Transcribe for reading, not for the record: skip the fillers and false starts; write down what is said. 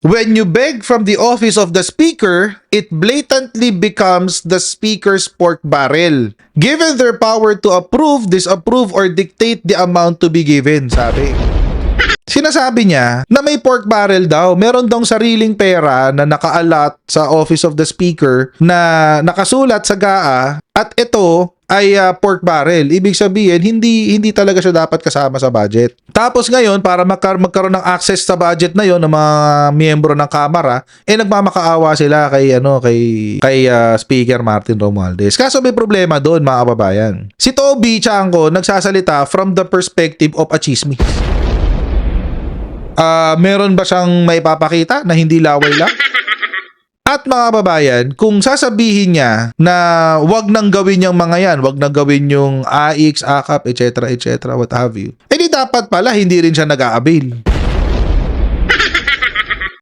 When you beg from the office of the speaker, it blatantly becomes the speaker's pork barrel. Given their power to approve, disapprove, or dictate the amount to be given, sabi. Sinasabi niya na may pork barrel daw. Meron daw sariling pera na nakaalat sa office of the speaker na nakasulat sa GAA at ito ay pork barrel. Ibig sabihin, hindi talaga siya dapat kasama sa budget. Tapos ngayon, para magkaroon ng access sa budget na yon ng mga miyembro ng Kamara, nagmamakaawa sila kay Speaker Martin Romualdez. Kaso may problema doon, mga kababayan. Si Toby Chanco nagsasalita from the perspective of a chismis. Meron ba siyang maipapakita na hindi laway lang? At mga kababayan, kung sasabihin niya na wag nang gawin yung mga yan, wag nang gawin yung AX, AKAP, etc., what have you, edi dapat pala hindi rin siya nag-a-avail.